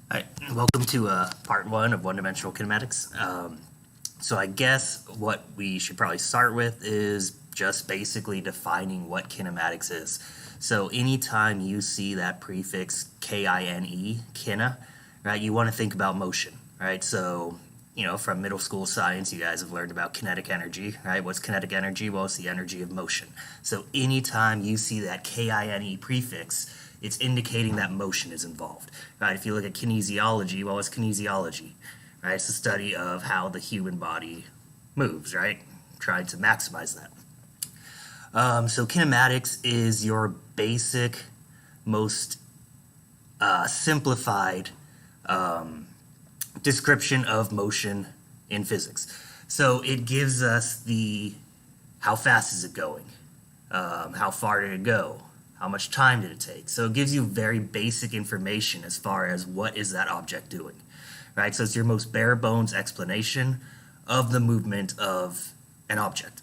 Hi, welcome to part one of one-dimensional kinematics. So I guess what we should probably start with is just basically defining what kinematics is. So anytime you see that prefix K-I-N-E, kina, right, you want to think about motion, right? So, from middle school science, you guys have learned about kinetic energy, right? What's kinetic energy? Well, it's the energy of motion. So anytime you see that K-I-N-E prefix, it's indicating that motion is involved, right? If you look at kinesiology, well, what's kinesiology, right? It's the study of how the human body moves, right? Trying to maximize that. So kinematics is your basic, most simplified description of motion in physics. So it gives us how fast is it going? How far did it go? How much time did it take? So it gives you very basic information as far as what is that object doing, right? So it's your most bare bones explanation of the movement of an object.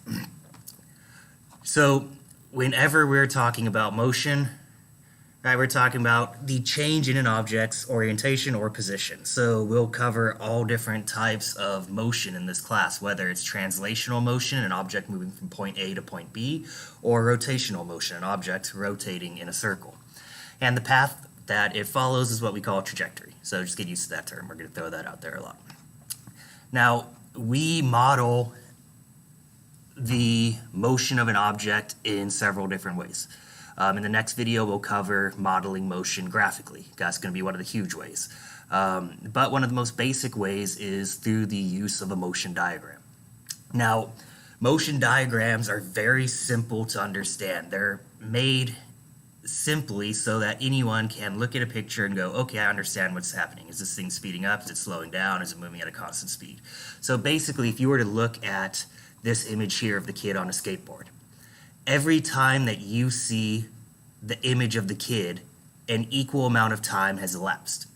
So whenever we're talking about motion, right, we're talking about the change in an object's orientation or position. So we'll cover all different types of motion in this class, whether it's translational motion, an object moving from point A to point B, or rotational motion, an object rotating in a circle. And the path that it follows is what we call a trajectory. So just get used to that term. We're going to throw that out there a lot. Now, we model the motion of an object in several different ways. In the next video, we'll cover modeling motion graphically. That's going to be one of the huge ways. But one of the most basic ways is through the use of a motion diagram. Now, motion diagrams are very simple to understand. They're made simply so that anyone can look at a picture and go, okay, I understand what's happening. Is this thing speeding up? Is it slowing down? Is it moving at a constant speed? So basically, if you were to look at this image here of the kid on a skateboard, every time that you see the image of the kid, an equal amount of time has elapsed.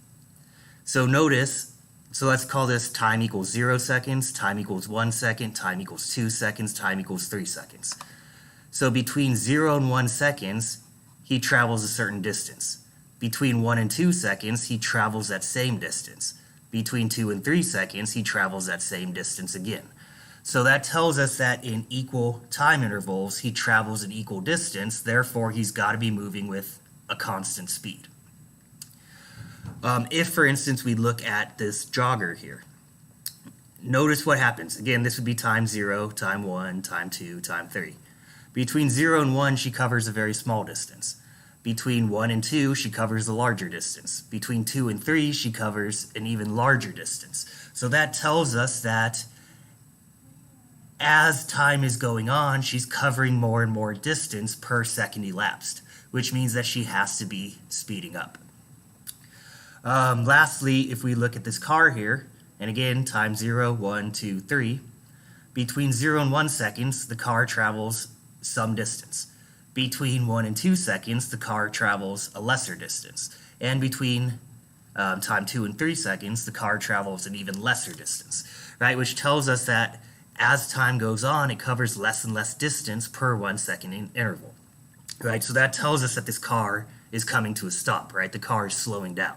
So notice, so let's call this time equals 0 seconds, time equals 1 second, time equals 2 seconds, time equals 3 seconds. So between 0 and 1 seconds, he travels a certain distance. Between 1 and 2 seconds, he travels that same distance. Between 2 and 3 seconds, he travels that same distance again. So that tells us that in equal time intervals, he travels an equal distance, therefore he's got to be moving with a constant speed. If, for instance, we look at this jogger here, notice what happens. Again, this would be time 0, time 1, time 2, time 3. Between 0 and 1, she covers a very small distance. Between 1 and 2, she covers a larger distance. Between 2 and 3, she covers an even larger distance. So that tells us that as time is going on, she's covering more and more distance per second elapsed, which means that she has to be speeding up. Lastly, if we look at this car here, and again, time 0, 1, 2, 3, between 0 and 1 seconds, the car travels some distance. Between 1 and 2 seconds, the car travels a lesser distance. And between time 2 and 3 seconds, the car travels an even lesser distance, right? Which tells us that as time goes on, it covers less and less distance per 1 second interval, right? So that tells us that this car is coming to a stop, right? The car is slowing down,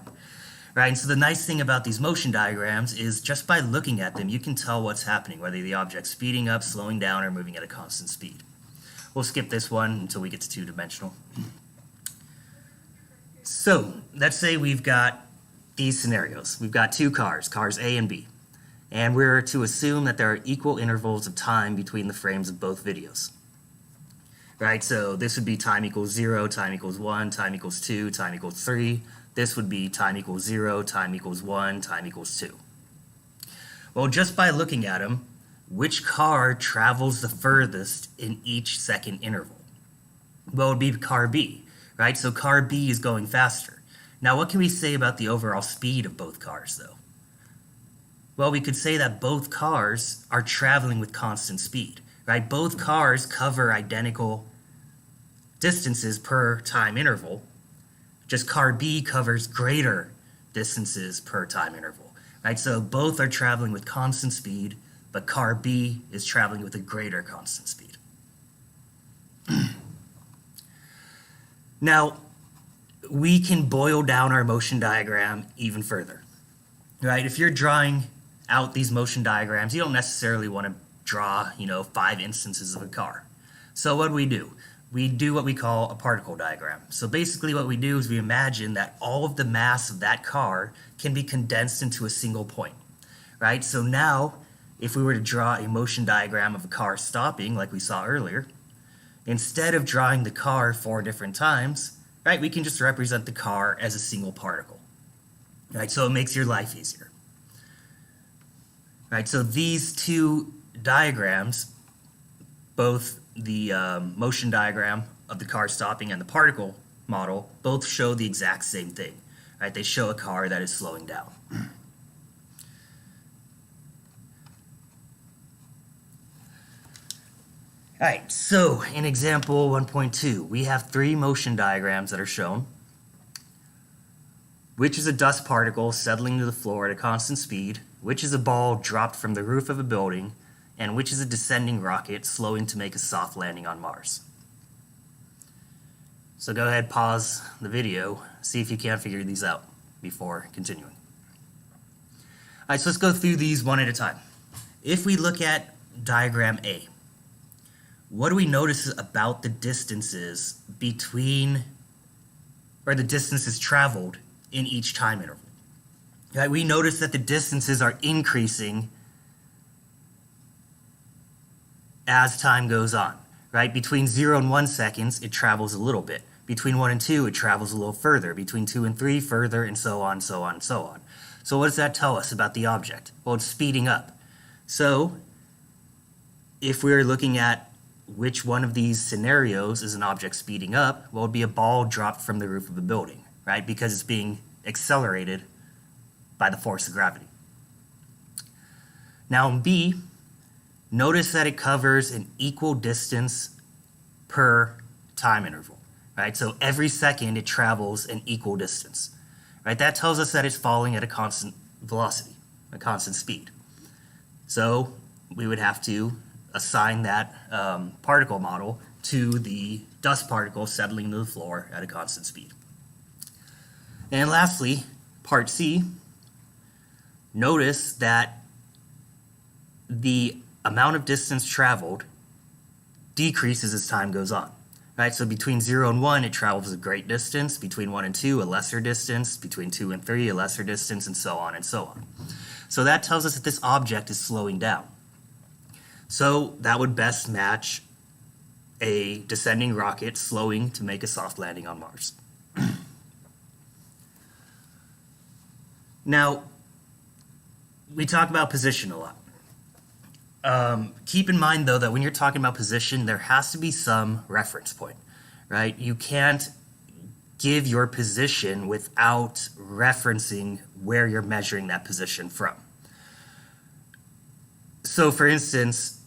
right? And so the nice thing about these motion diagrams is just by looking at them, you can tell what's happening, whether the object's speeding up, slowing down, or moving at a constant speed. We'll skip this one until we get to two-dimensional. So let's say we've got these scenarios. We've got two cars A and B. And we're to assume that there are equal intervals of time between the frames of both videos. Right, so this would be time equals 0, time equals 1, time equals 2, time equals 3. This would be time equals 0, time equals 1, time equals 2. Well, just by looking at them, which car travels the furthest in each second interval? Well, it would be car B, right? So car B is going faster. Now, what can we say about the overall speed of both cars, though? Well, we could say that both cars are traveling with constant speed, right? Both cars cover identical distances per time interval. Just car B covers greater distances per time interval, right? So both are traveling with constant speed, but car B is traveling with a greater constant speed. Now, we can boil down our motion diagram even further, right? If you're drawing out these motion diagrams, you don't necessarily want to draw, 5 instances of a car. So what do? We do what we call a particle diagram. So basically what we do is we imagine that all of the mass of that car can be condensed into a single point, right? So now, if we were to draw a motion diagram of a car stopping, like we saw earlier, instead of drawing the car 4 different times, right, we can just represent the car as a single particle, right? So it makes your life easier. Right, so these two diagrams, both the motion diagram of the car stopping and the particle model, both show the exact same thing. Right, they show a car that is slowing down. Alright, so in example 1.2, we have 3 motion diagrams that are shown, which is a dust particle settling to the floor at a constant speed, which is a ball dropped from the roof of a building, and which is a descending rocket slowing to make a soft landing on Mars. So go ahead, pause the video, see if you can't figure these out before continuing. Alright, so let's go through these one at a time. If we look at diagram A, what do we notice about the distances between, or the distances traveled in each time interval? Right, we notice that the distances are increasing as time goes on. Right, between 0 and 1 seconds, it travels a little bit. Between 1 and 2, it travels a little further. Between 2 and 3, further, and so on, so on, so on. So what does that tell us about the object? Well, it's speeding up. So if we're looking at which one of these scenarios is an object speeding up, well, it would be a ball dropped from the roof of a building, right? Because it's being accelerated by the force of gravity. Now in B, notice that it covers an equal distance per time interval, right? So every second it travels an equal distance, right? That tells us that it's falling at a constant velocity, a constant speed. So we would have to assign that particle model to the dust particle settling to the floor at a constant speed. And lastly, part C, notice that the amount of distance traveled decreases as time goes on. Right? So between 0 and 1, it travels a great distance. Between 1 and 2, a lesser distance. Between 2 and 3, a lesser distance, and so on and so on. So that tells us that this object is slowing down. So that would best match a descending rocket slowing to make a soft landing on Mars. Now, we talk about position a lot. Keep in mind, though, that when you're talking about position, there has to be some reference point, right? You can't give your position without referencing where you're measuring that position from. So, for instance,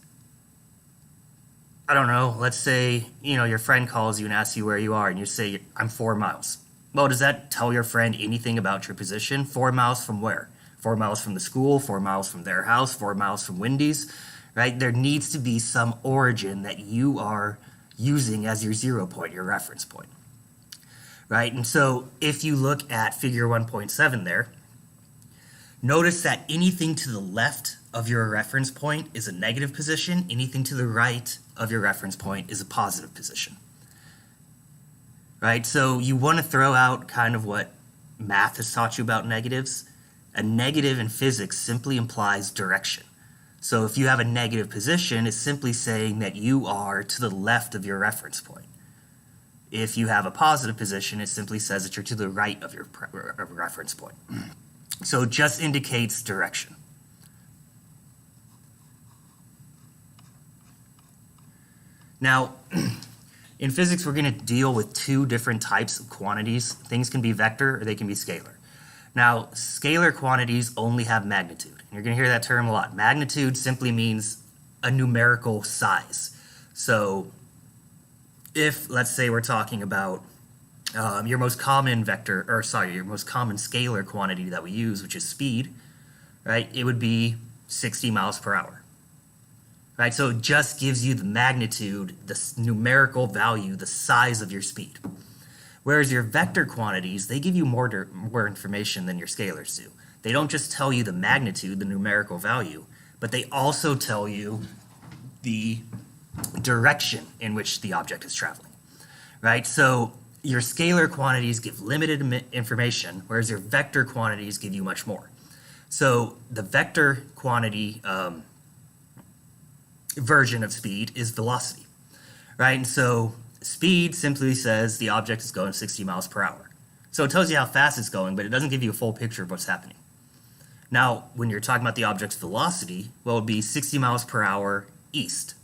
I don't know, let's say, your friend calls you and asks you where you are, and you say, I'm 4 miles. Well, does that tell your friend anything about your position? 4 miles from where? 4 miles from the school, 4 miles from their house, 4 miles from Wendy's, right? There needs to be some origin that you are using as your 0 point, your reference point, right? And so if you look at figure 1.7 there, notice that anything to the left of your reference point is a negative position, anything to the right of your reference point is a positive position, right? So you want to throw out kind of what math has taught you about negatives. A negative in physics simply implies direction. So if you have a negative position, it's simply saying that you are to the left of your reference point. If you have a positive position, it simply says that you're to the right of your reference point. So it just indicates direction. Now, in physics, we're going to deal with 2 different types of quantities. Things can be vector or they can be scalar. Now, scalar quantities only have magnitude. You're going to hear that term a lot. Magnitude simply means a numerical size. So if, let's say, we're talking about your most common your most common scalar quantity that we use, which is speed, right? It would be 60 miles per hour. Right, so it just gives you the magnitude, the numerical value, the size of your speed. Whereas your vector quantities, they give you more information than your scalars do. They don't just tell you the magnitude, the numerical value, but they also tell you the direction in which the object is traveling, right? So your scalar quantities give limited information, whereas your vector quantities give you much more. So the vector quantity version of speed is velocity, right? And so speed simply says the object is going 60 miles per hour. So it tells you how fast it's going, but it doesn't give you a full picture of what's happening. Now, when you're talking about the object's velocity, well, it would be 60 miles per hour east,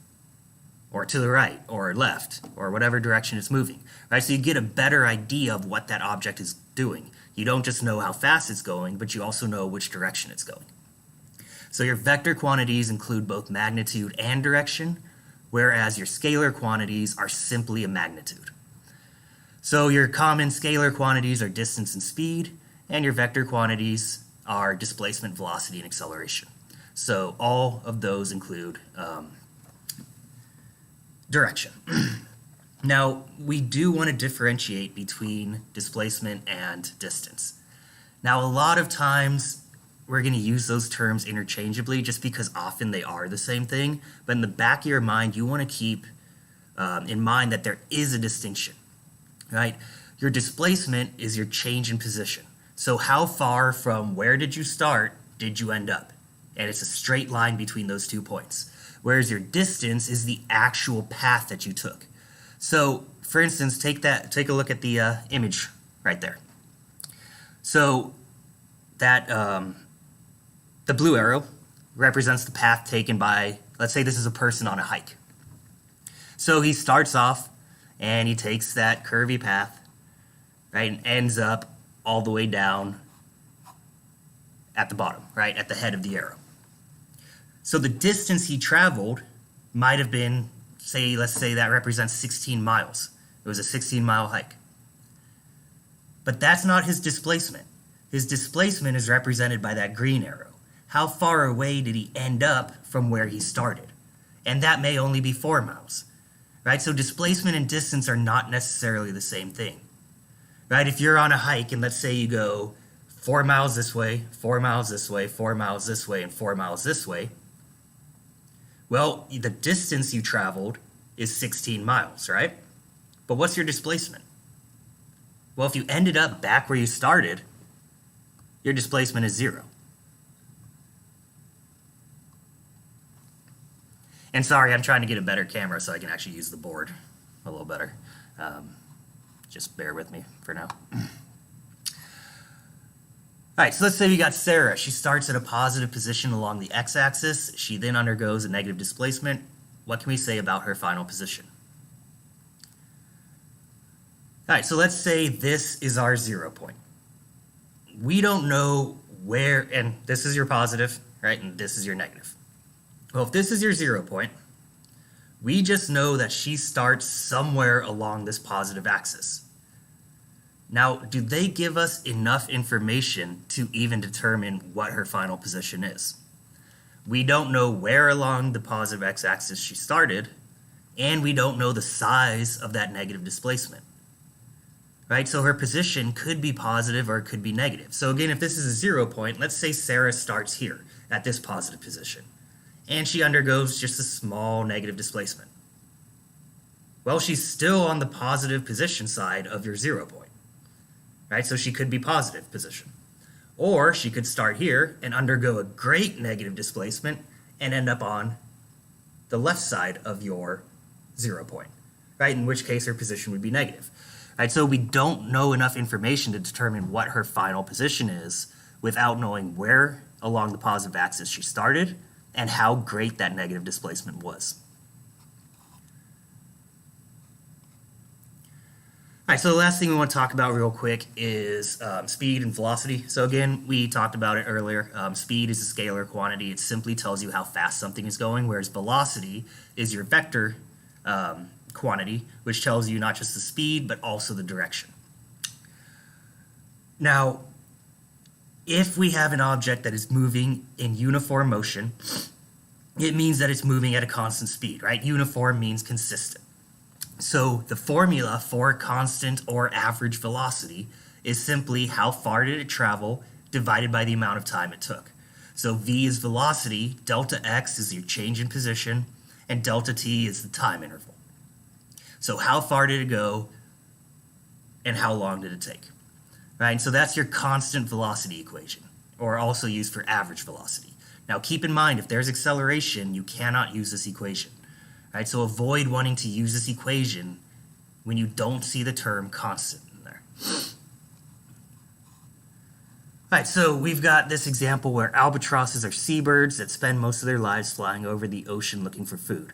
or to the right, or left, or whatever direction it's moving, right? So you get a better idea of what that object is doing. You don't just know how fast it's going, but you also know which direction it's going. So your vector quantities include both magnitude and direction, whereas your scalar quantities are simply a magnitude. So your common scalar quantities are distance and speed, and your vector quantities are displacement, velocity, and acceleration. So all of those include direction. Now, we do want to differentiate between displacement and distance. Now, a lot of times we're going to use those terms interchangeably just because often they are the same thing, but in the back of your mind, you want to keep in mind that there is a distinction, right? Your displacement is your change in position. So how far from where did you start did you end up? And it's a straight line between those 2 points. Whereas your distance is the actual path that you took. So, for instance, take a look at the image right there. So that the blue arrow represents the path taken by, let's say this is a person on a hike. So he starts off and he takes that curvy path, right, and ends up all the way down at the bottom, right, at the head of the arrow. So the distance he traveled might have been, let's say that represents 16 miles. It was a 16-mile hike. But that's not his displacement. His displacement is represented by that green arrow. How far away did he end up from where he started? And that may only be 4 miles, right? So displacement and distance are not necessarily the same thing, right? If you're on a hike and let's say you go 4 miles this way, 4 miles this way, 4 miles this way, and 4 miles this way, well, the distance you traveled is 16 miles, right? But what's your displacement? Well, if you ended up back where you started, your displacement is 0. And sorry, I'm trying to get a better camera so I can actually use the board a little better. Just bear with me for now. All right, so let's say we got Sarah. She starts at a positive position along the x-axis. She then undergoes a negative displacement. What can we say about her final position? All right, so let's say this is our 0 point. We don't know where, and this is your positive, right, and this is your negative. Well, if this is your 0 point, we just know that she starts somewhere along this positive axis. Now, do they give us enough information to even determine what her final position is? We don't know where along the positive x-axis she started, and we don't know the size of that negative displacement, right? So her position could be positive or it could be negative. So again, if this is a 0 point, let's say Sarah starts here at this positive position, and she undergoes just a small negative displacement. Well, she's still on the positive position side of your 0 point. Right, so she could be positive position. Or she could start here and undergo a great negative displacement and end up on the left side of your 0 point, right? In which case her position would be negative. Right, so we don't know enough information to determine what her final position is without knowing where along the positive axis she started and how great that negative displacement was. All right, so the last thing we want to talk about real quick is speed and velocity. So again, we talked about it earlier. Speed is a scalar quantity. It simply tells you how fast something is going, whereas velocity is your vector quantity, which tells you not just the speed, but also the direction. Now, if we have an object that is moving in uniform motion, it means that it's moving at a constant speed, right? Uniform means consistent. So the formula for constant or average velocity is simply how far did it travel divided by the amount of time it took. So v is velocity, delta x is your change in position, and delta t is the time interval. So how far did it go and how long did it take? Right, and so that's your constant velocity equation, or also used for average velocity. Now keep in mind, if there's acceleration, you cannot use this equation. Right, so avoid wanting to use this equation when you don't see the term constant in there. Right, so we've got this example where albatrosses are seabirds that spend most of their lives flying over the ocean looking for food.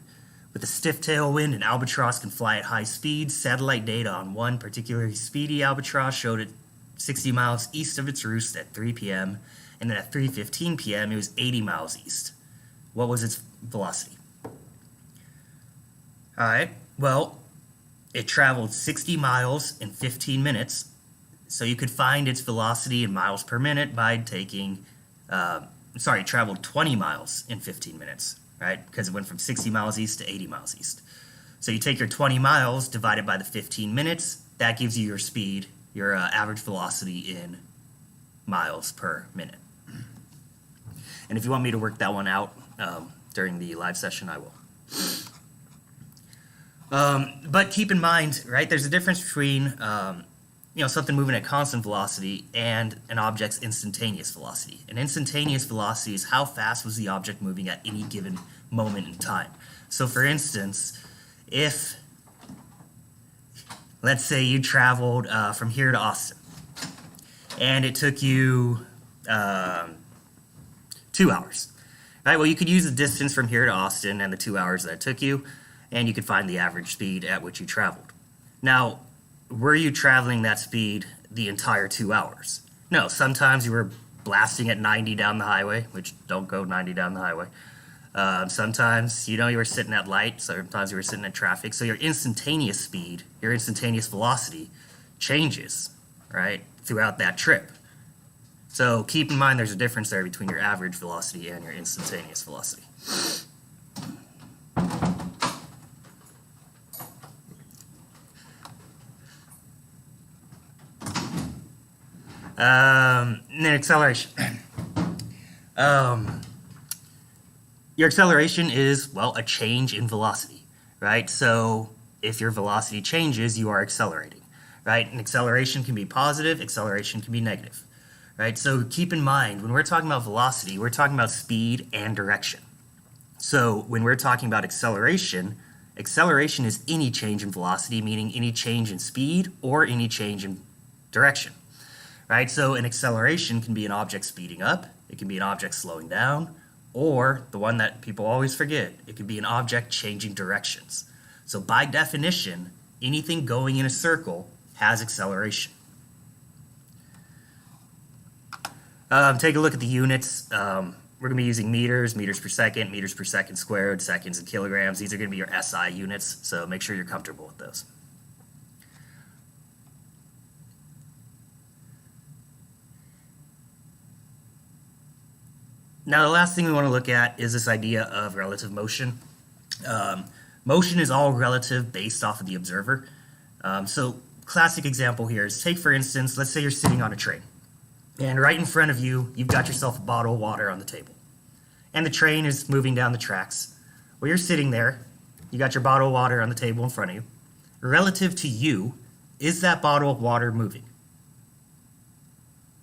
With a stiff tailwind, an albatross can fly at high speeds. Satellite data on one particularly speedy albatross showed it 60 miles east of its roost at 3 p.m., and then at 3:15 p.m. it was 80 miles east. What was its velocity? Alright, well, it traveled 60 miles in 15 minutes, so you could find its velocity in miles per minute by taking, it traveled 20 miles in 15 minutes, right? Because it went from 60 miles east to 80 miles east. So you take your 20 miles divided by the 15 minutes, that gives you your speed, your average velocity in miles per minute. And if you want me to work that one out during the live session, I will. But keep in mind, right, there's a difference between something moving at constant velocity and an object's instantaneous velocity. An instantaneous velocity is how fast was the object moving at any given moment in time. So for instance, if, let's say you traveled from here to Austin, and it took you 2 hours. Right, well, you could use the distance from here to Austin and the 2 hours that it took you, and you could find the average speed at which you traveled. Now, were you traveling that speed the entire 2 hours? No, sometimes you were blasting at 90 down the highway, which don't go 90 down the highway. Sometimes, you were sitting at light, sometimes you were sitting at traffic, so your instantaneous speed, your instantaneous velocity changes, right, throughout that trip. So keep in mind there's a difference there between your average velocity and your instantaneous velocity. And then acceleration. Your acceleration is, well, a change in velocity, right? So if your velocity changes, you are accelerating, right? And acceleration can be positive, acceleration can be negative, right? So keep in mind, when we're talking about velocity, we're talking about speed and direction. So when we're talking about acceleration, acceleration is any change in velocity, meaning any change in speed or any change in direction. Right, so an acceleration can be an object speeding up, it can be an object slowing down, or the one that people always forget, it could be an object changing directions. So by definition, anything going in a circle has acceleration. Take a look at the units. We're going to be using meters per second squared, seconds, and kilograms. These are going to be your SI units, so make sure you're comfortable with those. Now, the last thing we want to look at is this idea of relative motion. Motion is all relative based off of the observer. So, classic example here is, take for instance, let's say you're sitting on a train, and right in front of you, you've got yourself a bottle of water on the table, and the train is moving down the tracks. Well, you're sitting there, you got your bottle of water on the table in front of you. Relative to you, is that bottle of water moving?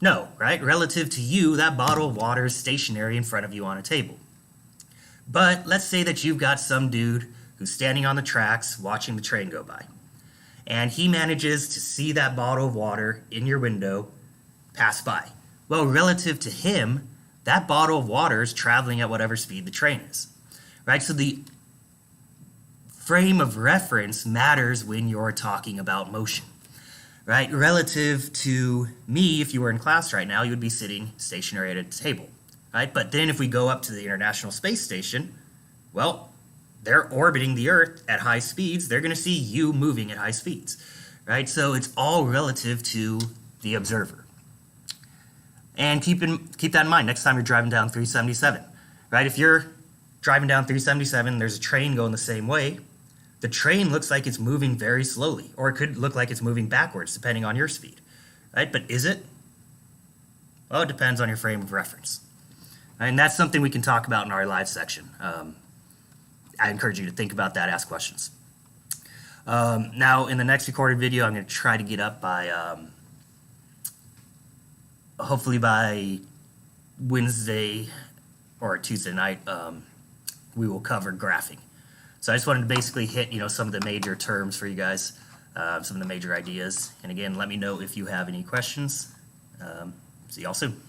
No, right? Relative to you, that bottle of water is stationary in front of you on a table. But let's say that you've got some dude who's standing on the tracks watching the train go by. And he manages to see that bottle of water in your window pass by. Well, relative to him, that bottle of water is traveling at whatever speed the train is. Right? So the frame of reference matters when you're talking about motion. Right? Relative to me, if you were in class right now, you would be sitting stationary at a table. Right? But then if we go up to the International Space Station, well, they're orbiting the Earth at high speeds. They're going to see you moving at high speeds. Right? So it's all relative to the observer. And keep that in mind next time you're driving down 377. Right? If you're driving down 377, there's a train going the same way, the train looks like it's moving very slowly, or it could look like it's moving backwards depending on your speed, right? But is it? Well, it depends on your frame of reference. And that's something we can talk about in our live section. I encourage you to think about that, ask questions. Now, in the next recorded video, I'm going to try to get up by, hopefully by Wednesday or Tuesday night, we will cover graphing. So I just wanted to basically hit, some of the major terms for you guys, some of the major ideas. And again, let me know if you have any questions. See y'all soon.